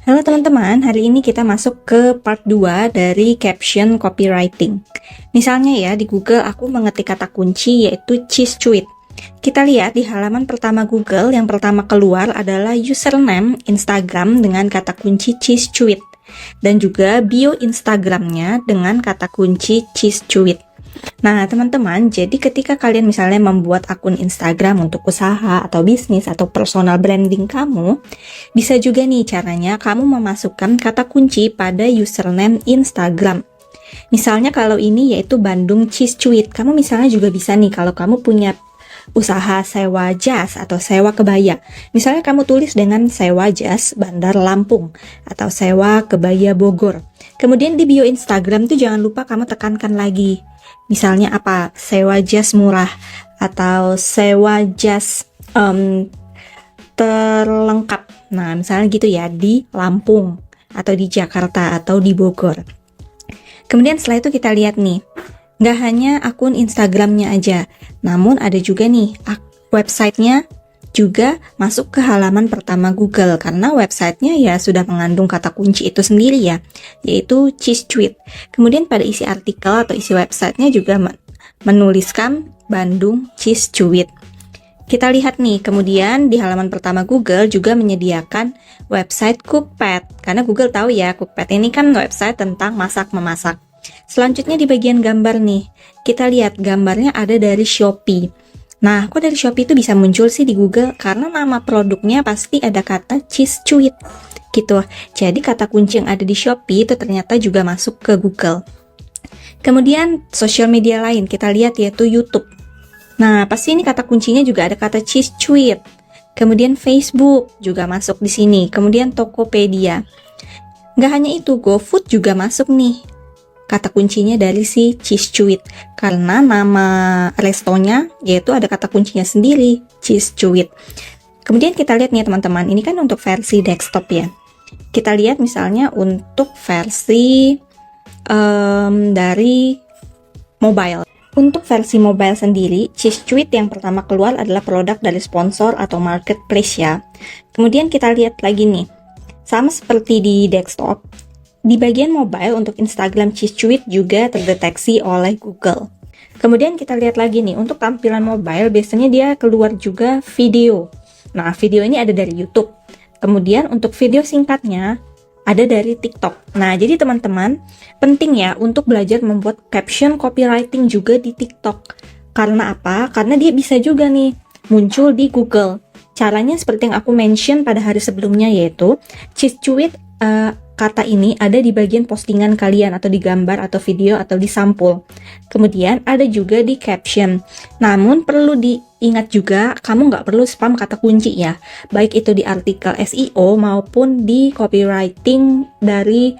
Halo teman-teman, hari ini kita masuk ke part 2 dari caption copywriting. Misalnya ya, di Google aku mengetik kata kunci yaitu cheese tweet. Kita lihat di halaman pertama Google, yang pertama keluar adalah username Instagram dengan kata kunci cheese tweet. Dan juga bio Instagramnya dengan kata kunci cheese tweet. Nah teman-teman, jadi ketika kalian misalnya membuat akun Instagram untuk usaha atau bisnis atau personal branding kamu, bisa juga nih caranya kamu memasukkan kata kunci pada username Instagram. Misalnya kalau ini yaitu Bandung Cheese Tweet, kamu misalnya juga bisa nih kalau kamu punya usaha sewa jas atau sewa kebaya. Misalnya kamu tulis dengan sewa jas Bandar Lampung atau sewa kebaya Bogor. Kemudian di bio Instagram tuh jangan lupa kamu tekankan lagi. Misalnya apa? Sewa jas murah atau sewa jas terlengkap. Nah, misalnya gitu ya, di Lampung atau di Jakarta atau di Bogor. Kemudian setelah itu kita lihat nih, nggak hanya akun Instagramnya aja, namun ada juga nih websitenya juga masuk ke halaman pertama Google, karena websitenya ya sudah mengandung kata kunci itu sendiri ya, yaitu cheese tweet. Kemudian pada isi artikel atau isi websitenya juga menuliskan Bandung Cheese Tweet. Kita lihat nih, kemudian di halaman pertama Google juga menyediakan website Cookpad, karena Google tahu ya Cookpad ini kan website tentang masak-memasak. Selanjutnya di bagian gambar nih, kita lihat gambarnya ada dari Shopee. Nah, kok dari Shopee itu bisa muncul sih di Google? Karena nama produknya pasti ada kata cheese tweet gitu. Jadi kata kunci yang ada di Shopee itu ternyata juga masuk ke Google. Kemudian sosial media lain kita lihat yaitu YouTube. Nah, pasti ini kata kuncinya juga ada kata cheese tweet. Kemudian Facebook juga masuk di sini. Kemudian Tokopedia. Nggak hanya itu, GoFood juga masuk nih. Kata kuncinya dari si cheese tweet, karena nama restonya yaitu ada kata kuncinya sendiri, cheese tweet. Kemudian kita lihat nih teman-teman, ini kan untuk versi desktop ya. Kita lihat misalnya untuk versi dari mobile. Untuk versi mobile sendiri, cheese tweet yang pertama keluar adalah produk dari sponsor atau marketplace ya. Kemudian kita lihat lagi nih, sama seperti di desktop, di bagian mobile untuk Instagram cheese tweet juga terdeteksi oleh Google. Kemudian kita lihat lagi nih, untuk tampilan mobile biasanya dia keluar juga video. Nah, video ini ada dari YouTube. Kemudian untuk video singkatnya ada dari TikTok. Nah, jadi teman-teman, penting ya untuk belajar membuat caption copywriting juga di TikTok. Karena apa? Karena dia bisa juga nih muncul di Google. Caranya seperti yang aku mention pada hari sebelumnya, yaitu cheese tweet kata ini ada di bagian postingan kalian atau di gambar atau video atau di sampul. Kemudian ada juga di caption. Namun perlu diingat juga, kamu nggak perlu spam kata kunci ya. Baik itu di artikel SEO maupun di copywriting dari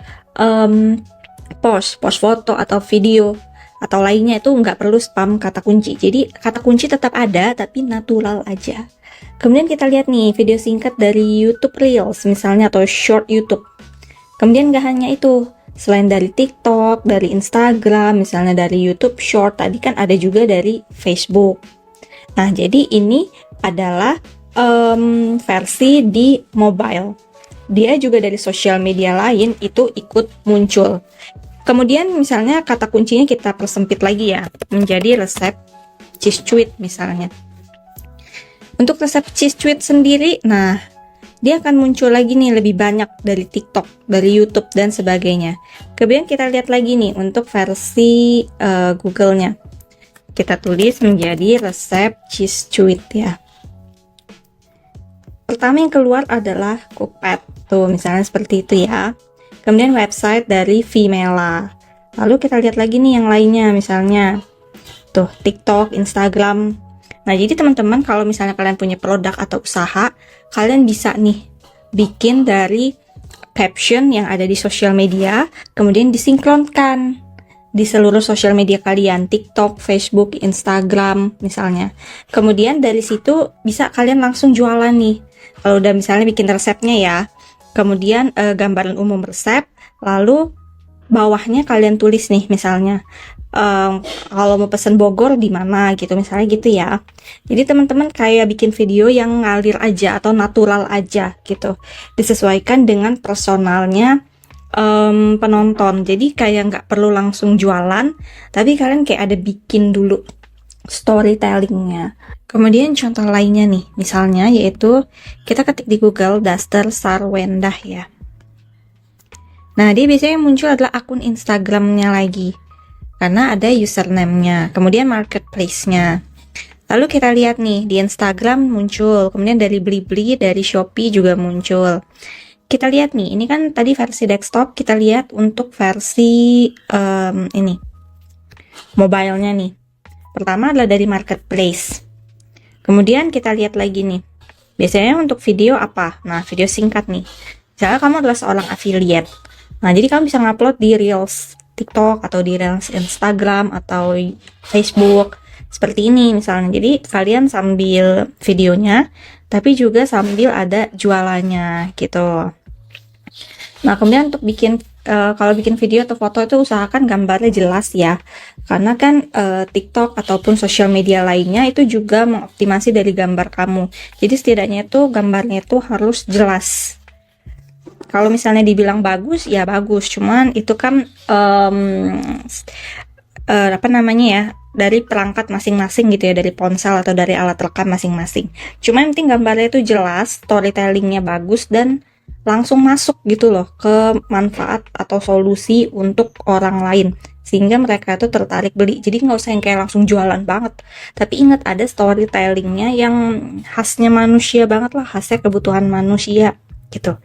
post foto atau video atau lainnya, itu nggak perlu spam kata kunci. Jadi kata kunci tetap ada tapi natural aja. Kemudian kita lihat nih video singkat dari YouTube Reels misalnya atau short YouTube. Kemudian gak hanya itu, selain dari TikTok, dari Instagram, misalnya dari YouTube Short, tadi kan ada juga dari Facebook. Nah, jadi ini adalah versi di mobile. Dia juga dari sosial media lain itu ikut muncul. Kemudian misalnya kata kuncinya kita persempit lagi ya, menjadi resep cheese tweet misalnya. Untuk resep cheese tweet sendiri, nah dia akan muncul lagi nih lebih banyak dari TikTok, dari YouTube, dan sebagainya. Kemudian kita lihat lagi nih untuk versi Google-nya. Kita tulis menjadi resep cheese tweet ya. Pertama yang keluar adalah Cookpad. Tuh, misalnya seperti itu ya. Kemudian website dari Vimela. Lalu kita lihat lagi nih yang lainnya, misalnya tuh TikTok, Instagram. Nah, jadi teman-teman kalau misalnya kalian punya produk atau usaha, kalian bisa nih bikin dari caption yang ada di sosial media, kemudian disinkronkan di seluruh sosial media kalian, TikTok, Facebook, Instagram misalnya. Kemudian dari situ bisa kalian langsung jualan nih. Kalau udah misalnya bikin resepnya ya, kemudian gambaran umum resep, lalu bawahnya kalian tulis nih misalnya kalau mau pesen Bogor di mana gitu misalnya gitu ya. Jadi teman-teman kayak bikin video yang ngalir aja atau natural aja gitu, disesuaikan dengan personalnya penonton. Jadi kayak nggak perlu langsung jualan, tapi kalian kayak ada bikin dulu storytellingnya. Kemudian contoh lainnya nih, misalnya yaitu kita ketik di Google Daster Sarwendah ya. Nah, dia biasanya muncul adalah akun Instagramnya lagi, karena ada username-nya, kemudian marketplace-nya. Lalu kita lihat nih, di Instagram muncul, kemudian dari Blibli, dari Shopee juga muncul. Kita lihat nih, ini kan tadi versi desktop, kita lihat untuk versi ini, mobile-nya nih. Pertama adalah dari marketplace. Kemudian kita lihat lagi nih, biasanya untuk video apa? Nah, video singkat nih. Misalnya kamu adalah seorang affiliate. Nah, jadi kamu bisa ngupload di Reels TikTok atau di Reels Instagram atau Facebook seperti ini misalnya. Jadi kalian sambil videonya tapi juga sambil ada jualannya gitu. Nah, kemudian untuk bikin kalau bikin video atau foto itu usahakan gambarnya jelas ya, karena kan TikTok ataupun sosial media lainnya itu juga mengoptimasi dari gambar kamu. Jadi setidaknya itu gambarnya itu harus jelas. Kalau misalnya dibilang bagus, ya bagus. Cuman itu kan apa namanya ya, dari perangkat masing-masing gitu ya, dari ponsel atau dari alat rekam masing-masing. Cuma yang penting gambarnya itu jelas, storytellingnya bagus, dan langsung masuk gitu loh ke manfaat atau solusi untuk orang lain, sehingga mereka itu tertarik beli. Jadi nggak usah yang kayak langsung jualan banget, tapi ingat ada storytellingnya yang khasnya manusia banget lah, khasnya kebutuhan manusia gitu.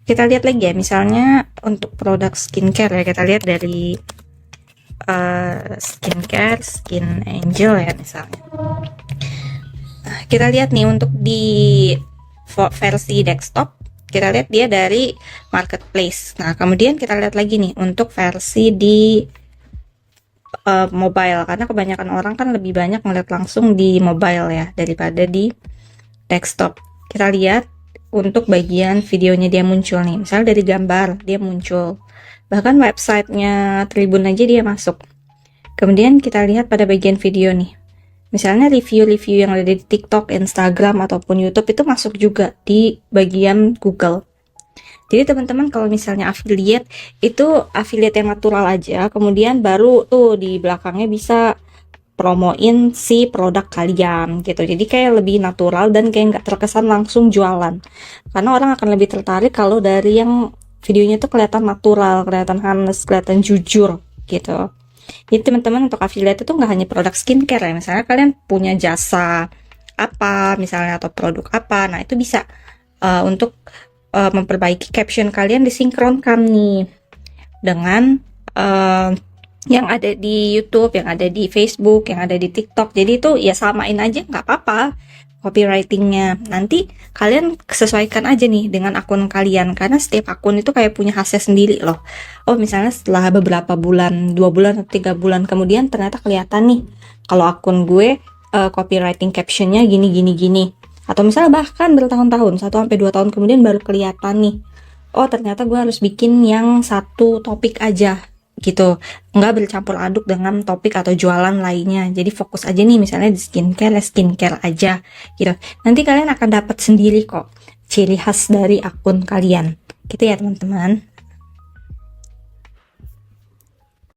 Kita lihat lagi ya, misalnya untuk produk skincare ya, kita lihat dari skincare Skin Angel ya misalnya. Kita lihat nih untuk di versi desktop, kita lihat dia dari marketplace. Nah, kemudian kita lihat lagi nih untuk versi di mobile, karena kebanyakan orang kan lebih banyak melihat langsung di mobile ya daripada di desktop. Kita lihat untuk bagian videonya dia muncul nih, misalnya dari gambar dia muncul, bahkan websitenya Tribun aja dia masuk. Kemudian kita lihat pada bagian video nih, misalnya review-review yang ada di TikTok, Instagram, ataupun YouTube itu masuk juga di bagian Google. Jadi teman-teman kalau misalnya affiliate, itu affiliate yang natural aja, kemudian baru tuh di belakangnya bisa promoin si produk kalian gitu. Jadi kayak lebih natural dan kayak nggak terkesan langsung jualan, karena orang akan lebih tertarik kalau dari yang videonya tuh kelihatan natural, kelihatan honest, kelihatan jujur gitu. Jadi teman-teman untuk affiliate itu nggak hanya produk skincare ya, misalnya kalian punya jasa apa misalnya atau produk apa, nah itu bisa untuk memperbaiki caption kalian disinkronkan nih dengan yang ada di YouTube, yang ada di Facebook, yang ada di TikTok. Jadi itu ya samain aja, nggak apa-apa copywritingnya. Nanti kalian sesuaikan aja nih dengan akun kalian, karena setiap akun itu kayak punya khasnya sendiri loh. Oh, misalnya setelah beberapa bulan, 2 bulan atau 3 bulan kemudian ternyata kelihatan nih kalau akun gue copywriting captionnya gini gini gini. Atau misalnya bahkan bertahun-tahun, 1-2 tahun kemudian baru kelihatan nih, oh ternyata gue harus bikin yang satu topik aja gitu, nggak bercampur aduk dengan topik atau jualan lainnya. Jadi fokus aja nih misalnya di skincare aja gitu. Nanti kalian akan dapat sendiri kok ciri khas dari akun kalian gitu ya teman-teman.